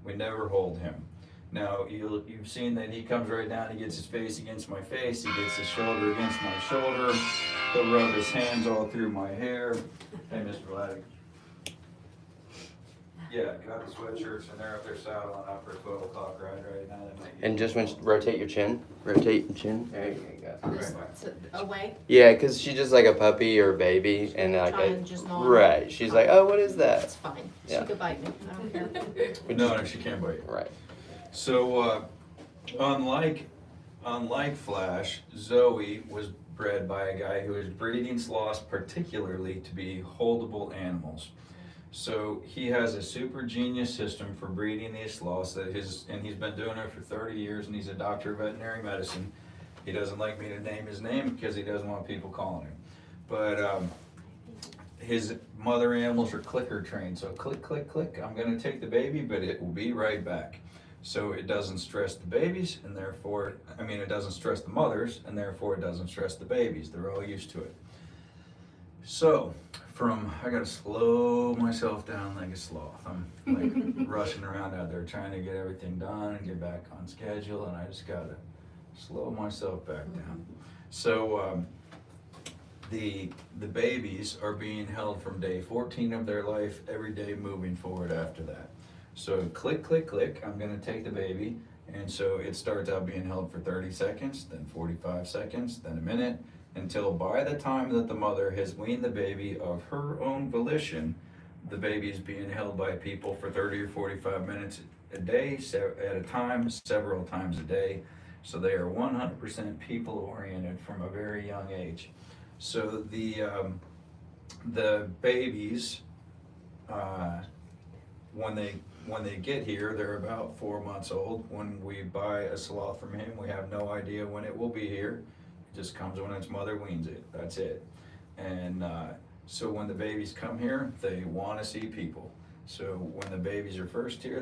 We never hold him. Now, you've seen that he comes right down, he gets his face against my face, he gets his shoulder against my shoulder, he'll rub his hands all through my hair. Hey, Mr. Vladik. Yeah, got the sweatshirts and they're up there saddling up for 12 o'clock ride right now. And just rotate your chin. Rotate your chin. There you go. Right. Away? Yeah, because she's just like a puppy or a baby. And like, right. She's like, oh, what is that? That's fine. Yeah. She could bite me. I don't care. No, she can't bite. Right. So, unlike Flash, Zoe was bred by a guy who is breeding sloths particularly to be holdable animals. So he has a super genius system for breeding these sloths and he's been doing it for 30 years and he's a doctor of veterinary medicine. He doesn't like me to name his name because he doesn't want people calling him. But his mother animals are clicker trained. So click, click, click, I'm gonna take the baby, but it will be right back. So it doesn't stress the babies and therefore, it doesn't stress the mothers and therefore it doesn't stress the babies. They're all used to it. So, I gotta slow myself down like a sloth. I'm like rushing around out there trying to get everything done and get back on schedule, and I just gotta slow myself back down. So the babies are being held from day 14 of their life every day moving forward after that. So click, click, click, I'm gonna take the baby, and so it starts out being held for 30 seconds, then 45 seconds, then a minute, until by the time that the mother has weaned the baby of her own volition, the baby is being held by people for 30 or 45 minutes a day at a time, several times a day. So they are 100% people oriented from a very young age. So the babies, when they get here, they're about 4 months old. When we buy a sloth from him, we have no idea when it will be here. Just comes when its mother weans it. That's it. And so when the babies come here, they want to see people. So when the babies are first here,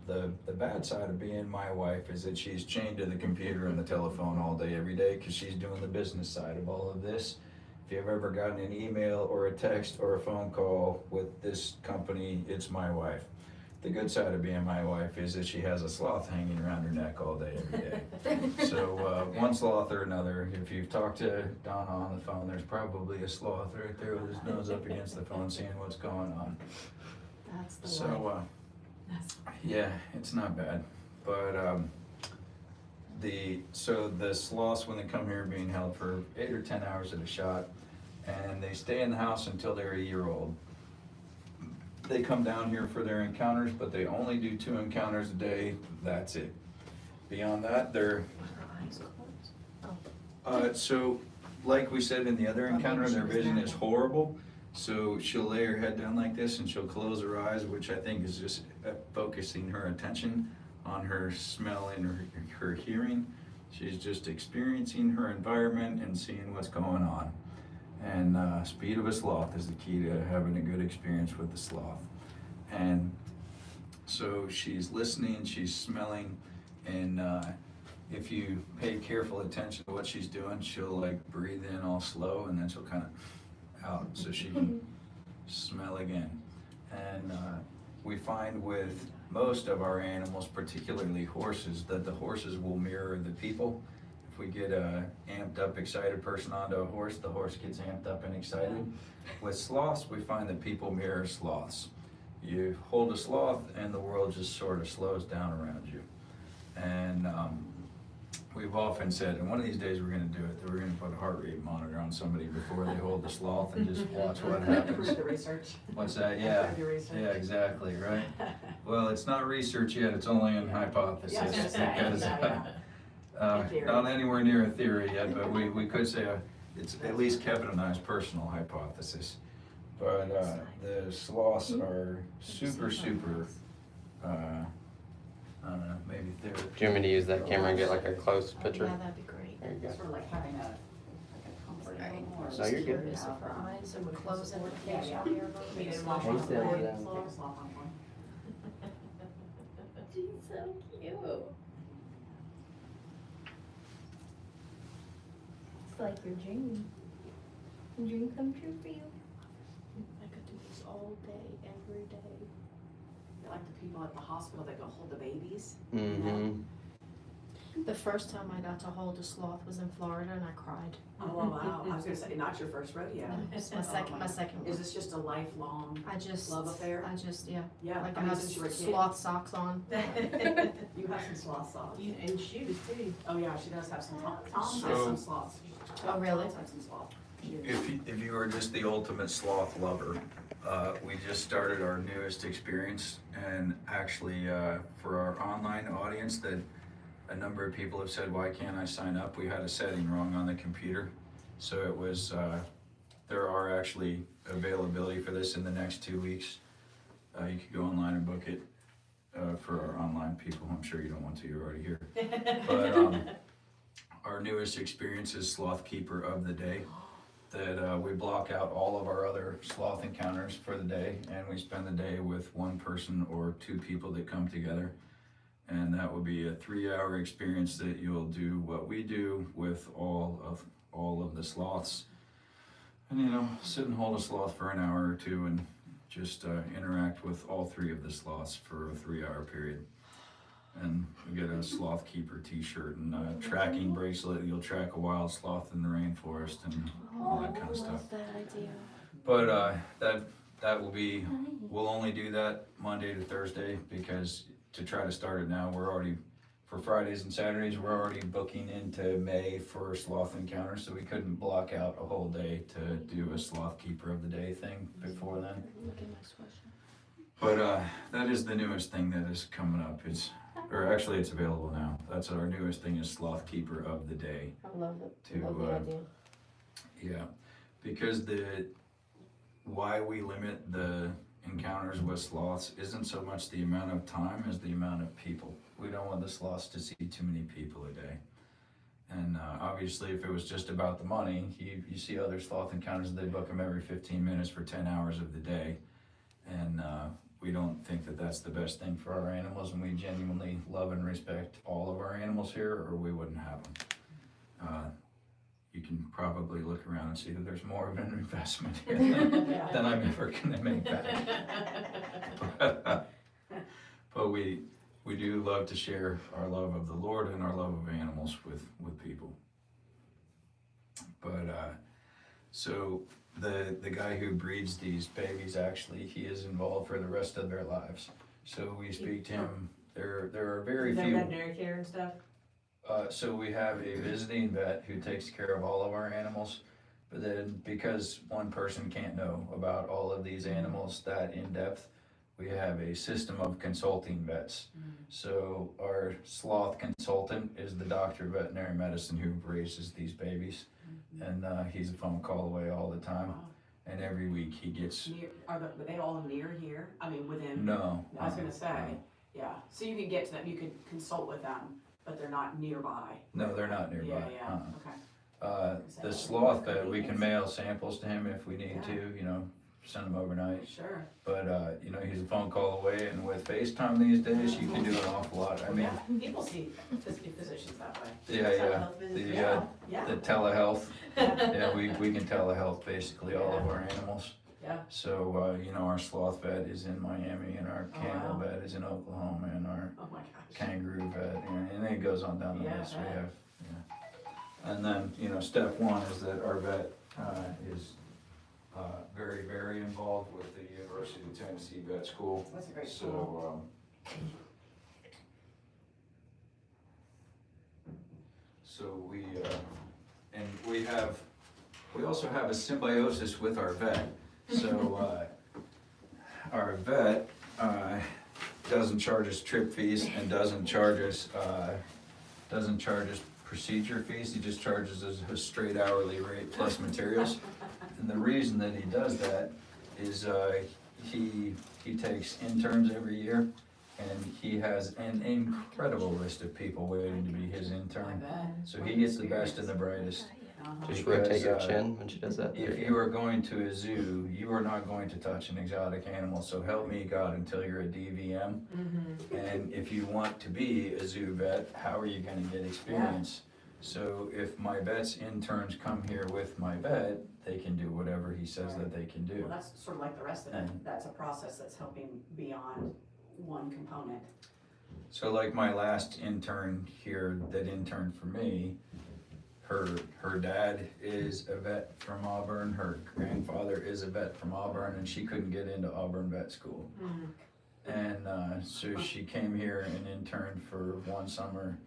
the bad side of being my wife is that she's chained to the computer and the telephone all day, every day, because she's doing the business side of all of this. If you've ever gotten an email or a text or a phone call with this company, it's my wife. The good side of being my wife is that she has a sloth hanging around her neck all day, every day. So one sloth or another, if you've talked to Donna on the phone, there's probably a sloth right there with his nose up against the phone seeing what's going on. That's the So, yeah, it's not bad. But the sloths, when they come here, are being held for 8 or 10 hours at a shot, and they stay in the house until they're a year old. They come down here for their encounters, but they only do 2 encounters a day. That's it. Beyond that, they're so like we said in the other encounter, their vision is horrible. So she'll lay her head down like this and she'll close her eyes, which I think is just focusing her attention on her smell and her hearing. She's just experiencing her environment and seeing what's going on. And speed of a sloth is the key to having a good experience with the sloth. And so she's listening, she's smelling, and if you pay careful attention to what she's doing, she'll like breathe in all slow and then she'll kind of out so she can smell again. And we find with most of our animals, particularly horses, that the horses will mirror the people. If we get a amped up, excited person onto a horse, the horse gets amped up and excited. With sloths, we find that people mirror sloths. You hold a sloth and the world just sort of slows down around you. And we've often said, and one of these days we're going to do it, that we're going to put a heart rate monitor on somebody before they hold the sloth and just watch what happens. The research. What's that? Yeah. Research. Yeah, exactly, right? Well, it's not research yet, it's only an hypothesis. Yeah, I was gonna say, Because, not anywhere near a theory yet, but we could say it's at least Kevin and I's personal hypothesis. But the sloths are super, I don't know, maybe theory. Do you want me to use that camera and get like a close picture? Yeah, that'd be great. There you go. Sort of like having a comfort Right. animal or No, you're good. Curious if her eyes are closing with Yeah, facial yeah. hair. We did Hey, watch Sally, one. yeah. Take a sloth on one. She's so cute. It's like your dream. Dream come true for you. I could do this all day, every day. like the people at the hospital that go hold the babies. Mm-hmm. The first time I got to hold a sloth was in Florida and I cried. Oh, wow. I was gonna say, not your first rodeo. No, it's my second Is one. this just a lifelong Love affair? Yeah. Yeah, Like I I mean, have since you were a kid. sloth socks on. You have some sloth socks. And shoes too. Oh, yeah, she does have some, Tom has So- some sloths. Oh, really? Tom's have some sloth shoes. If you are just the ultimate sloth lover, we just started our newest experience, and actually for our online audience, that a number of people have said, why can't I sign up? We had a setting wrong on the computer, so it was. There are actually availability for this in the next 2 weeks. You could go online and book it for our online people. I'm sure you don't want to. You're already here. But our newest experience is Sloth Keeper of the Day. That we block out all of our other sloth encounters for the day, and we spend the day with one person or two people that come together. And that will be a 3-hour experience that you'll do what we do with all of the sloths. And sit and hold a sloth for an hour or two and just interact with all 3 of the sloths for a 3-hour period. And you get a Sloth Keeper t-shirt and a tracking bracelet. You'll track a wild sloth in the rainforest and all that kind of stuff. That idea. But that will be, we'll only do that Monday to Thursday, because to try to start it now, we're already, for Fridays and Saturdays, we're already booking into May for sloth encounters, so we couldn't block out a whole day to do a Sloth Keeper of the Day thing before then. Look at my sweatshirt. But that is the newest thing that is coming up. It's available now. That's our newest thing, is Sloth Keeper of the Day. I love it. To, Love the idea. Yeah, because why we limit the encounters with sloths isn't so much the amount of time as the amount of people. We don't want the sloths to see too many people a day. And obviously, if it was just about the money, you see other sloth encounters, they book them every 15 minutes for 10 hours of the day. And we don't think that that's the best thing for our animals, and we genuinely love and respect all of our animals here, or we wouldn't have them. You can probably look around and see that there's more of an investment here than I'm ever going to make back. But we do love to share our love of the Lord and our love of animals with people. But so the guy who breeds these babies, actually, he is involved for the rest of their lives. So we speak to him. There are very few. Veterinary care and stuff. So we have a visiting vet who takes care of all of our animals, but then because one person can't know about all of these animals that in depth, we have a system of consulting vets. So our sloth consultant is the doctor of veterinary medicine who raises these babies, and he's a phone call away all the time. And every week he gets. Are they all near here? I mean, within? No. I was gonna say, yeah. So you can get to them, you could consult with them, but they're not nearby. No, they're not nearby. Yeah, Uh-uh. okay. The sloth vet, we can mail samples to him if we need to, send them overnight. Sure. But, he's a phone call away, and with FaceTime these days, you can do an awful lot. I mean, Yeah, people see physicians that way. the telehealth. Yeah, we can telehealth basically all of our animals. Yeah. So, our sloth vet is in Miami, and our Oh, camel wow. vet is in Oklahoma, and our Oh my gosh. kangaroo vet, and it goes on down the Yeah, list. I We bet. have, And then, step one is that our vet is very, very involved with the University of Tennessee Vet School. That's a great school. So we also have a symbiosis with our vet. So our vet doesn't charge us trip fees and doesn't charge us procedure fees. He just charges us a straight hourly rate plus materials. And the reason that he does that is he takes interns every year, and he has an incredible list of people waiting to be his I intern. bet. So he gets the best and the brightest. Just Because, rotate your chin when she does that. If you are going to a zoo, you are not going to touch an exotic animal, so help me God until you're a DVM. And if you want to be a zoo vet, how are you gonna get experience? So if my vet's interns come here with my vet, they can do whatever he says that they can do. Well, that's sort of like the rest of it. That's a process that's helping beyond one component. So like my last intern here that interned for me, her dad is a vet from Auburn, her grandfather is a vet from Auburn, and she couldn't get into Auburn vet school. And so she came here and interned for one summer,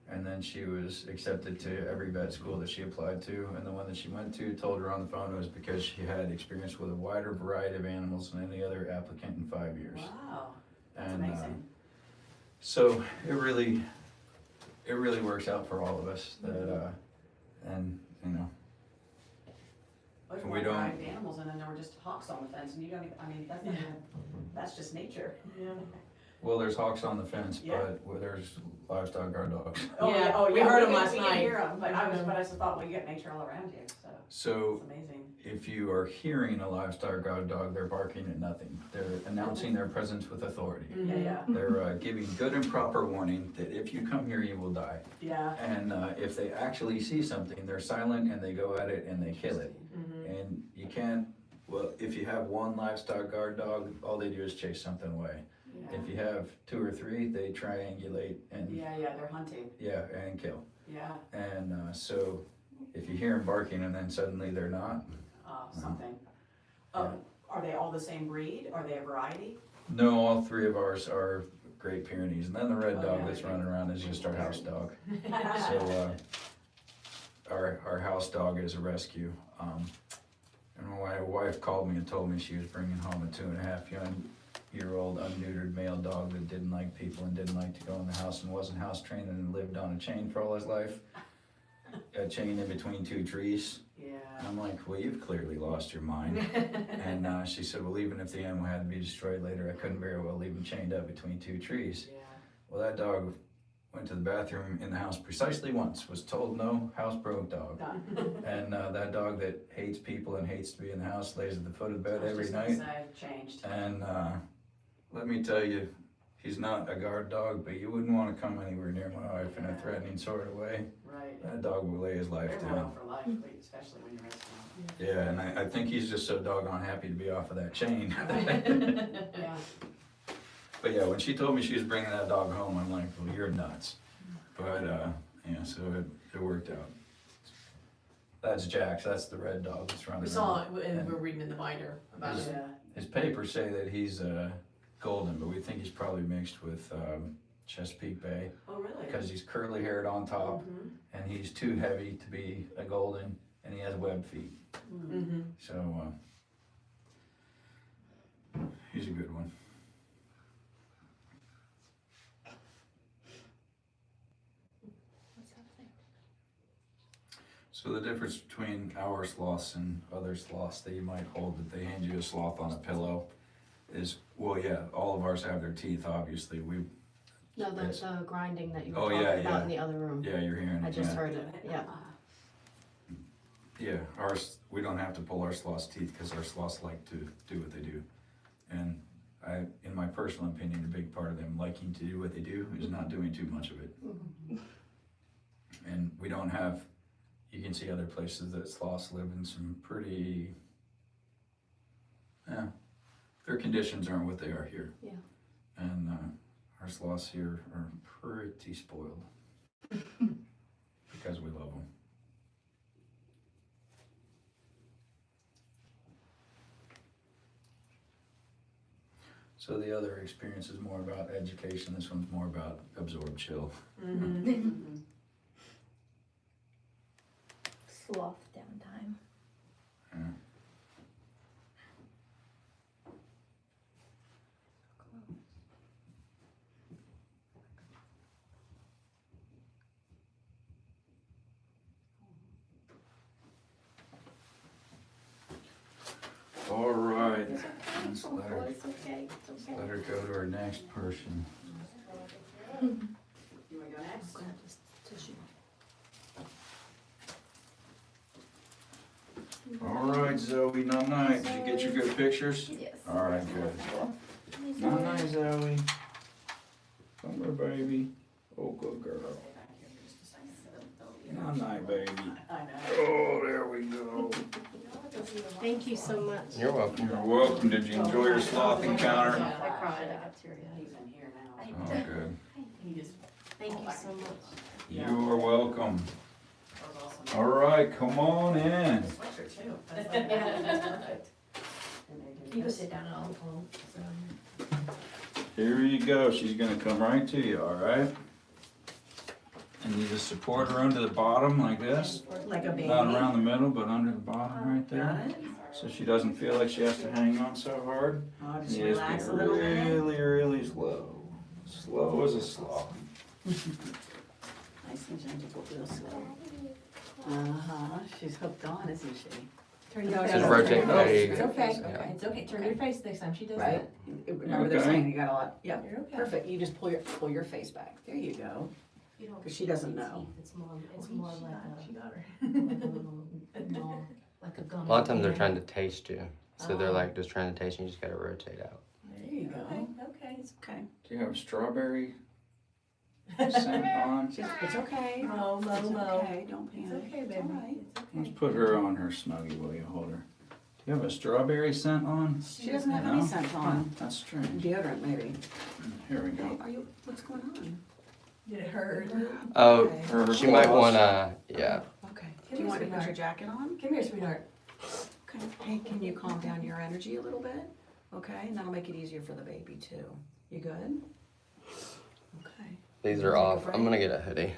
and then she was accepted to every vet school that she applied to, and the one that she went to told her on the phone it was because she had experience with a wider variety of animals than any other applicant in 5 years. Wow, that's And amazing. so it really works out for all of us that, and you know, There's we one don't- variety of animals, and then there were just hawks on the fence, and you don't even, I mean, that's not even, that's just nature. well, there's hawks on the fence, Yeah. but well, there's livestock guard dogs. Yeah, Oh, we yeah, heard 'em didn't- last we didn't night. hear 'em, but I Mhm. just thought, well, you got nature all around you, so So it's amazing. if you are hearing a livestock guard dog, they're barking at nothing. They're announcing their presence with authority. Yeah, yeah, They're giving good and proper warning that if you come here, you will die. yeah. And if they actually see something, they're silent and they go at it and they kill it. And you can't, well, if you have one livestock guard dog, all they do is chase something away. Yeah. If you have 2 or 3, they triangulate and, Yeah, they're hunting, yeah, and kill. yeah, And so if you hear them barking and then suddenly they're not, something. Yeah. Are they all the same breed? Are they a variety? no, all 3 of ours are Great Pyrenees. And then the red Oh, dog yeah. that's running around is just our house dog. So our house dog is a rescue. And my wife called me and told me she was bringing home a 2.5-year-old unneutered male dog that didn't like people and didn't like to go in the house and wasn't house trained and lived on a chain for all his life. A chain in between 2 trees. Yeah. And I'm like, well, you've clearly lost your mind. And she said, well, even if the animal had to be destroyed later, I couldn't very well leave him chained up between 2 trees. Yeah. Well, that dog went to the bathroom in the house precisely once, was told no, house broke dog. Done. And that dog that hates people and hates to be in the house lays at the foot of the bed I was every just gonna night. say, changed. And let me tell you, he's not a guard dog, but you wouldn't want to come anywhere near my wife in a threatening sort of way. Right. That dog will lay his life They're loyal down. for life, especially when you're rescuing. Yeah, and I think he's just so doggone happy to be off of that chain. Yeah. But yeah, when she told me she was bringing that dog home, I'm like, well, you're nuts. But yeah, so it worked out. That's Jax, that's the red dog that's running We around. saw it, and we're reading in the binder about it. Yeah. His papers say that he's golden, but we think he's probably mixed with Chesapeake Bay Oh, really? because he's curly haired on top Mhm. and he's too heavy to be a golden and he has web feet. Mm-hmm. So he's a good one. So the difference between our sloths and other sloths that you might hold, that they hand you a sloth on a pillow, is, well, yeah, all of ours have their teeth, obviously. No, the, Yes. the grinding that you were Oh, talking yeah, about yeah. in the other room. Yeah, you're hearing I it, just yeah. heard it, yeah. Yeah, ours, we don't have to pull our sloths' teeth because our sloths like to do what they do. And in my personal opinion, a big part of them liking to do what they do is not doing too much of it. And we don't have, you can see other places that sloths live in some pretty, their conditions aren't what they are here. Yeah. And our sloths here are pretty spoiled because we love them. So the other experience is more about education, this one's more about absorb chill. Mhm. Sloth downtime. Yeah. All right, let's let her, It's okay, it's okay. let her go to our next person. You wanna go next? Grab this tissue. All right, Zoe, night night. Did you get your good pictures? Yes. All right, good. Night night, Zoe. Come here, baby. Oh, good girl. Stay back here for just a second. Night night, baby. I know. Oh, there we go. You know what, Thank you so much. You're welcome. You're welcome. Did you enjoy your sloth encounter? I cried, I got teary-eyed. He's in here now. Oh, good. He just, Thank you so much. You are welcome. that was awesome. All right, come on in. Sweatshirt too. That's That's perfect. You can sit down and I'll Here you go. She's gonna come right to you, all right? And you just support her under the bottom like this. like a baby. Not around the middle, but under the bottom right Got there. it? So she doesn't feel like she has to hang on so hard. Oh, just You relax just a be little bit. really, really slow. Slow as a sloth. Nice and gentle, real slow. Uh-huh, she's hooked on, isn't she? Turn Just rotate, there you It's go. okay, Yeah. it's okay, turn your face next time she does Right? that. Remember they're Okay. saying you got a lot, yeah, You're okay. perfect, you just pull your face back, there you go. You don't 'Cause she feel doesn't the know. teeth. It's more She like got her. a little gnaw, like a gum. A lot of times they're trying to taste you. So they're like just trying to taste you, you just gotta rotate out. There you go. Okay. It's okay. Do you have strawberry scent on? It's okay. Mo, mo, It's mo. okay, don't It's panic. okay, It's baby. all right. It's okay. Let's put her on her snuggie while you hold her. Do you have a strawberry scent on? She doesn't have any No? scent on. That's strange. Deodorant maybe. Here we Hey, go. are you, what's going on? Did it hurt? Oh, Her she might claws. wanna, yeah. Okay. Come Do you here, want to put your sweetheart. jacket on? Come here, sweetheart. Okay. Hey, can you calm down your energy a little bit? Okay, and that'll make it easier for the baby too. You good? Okay. These are off. I'm gonna get a hoodie.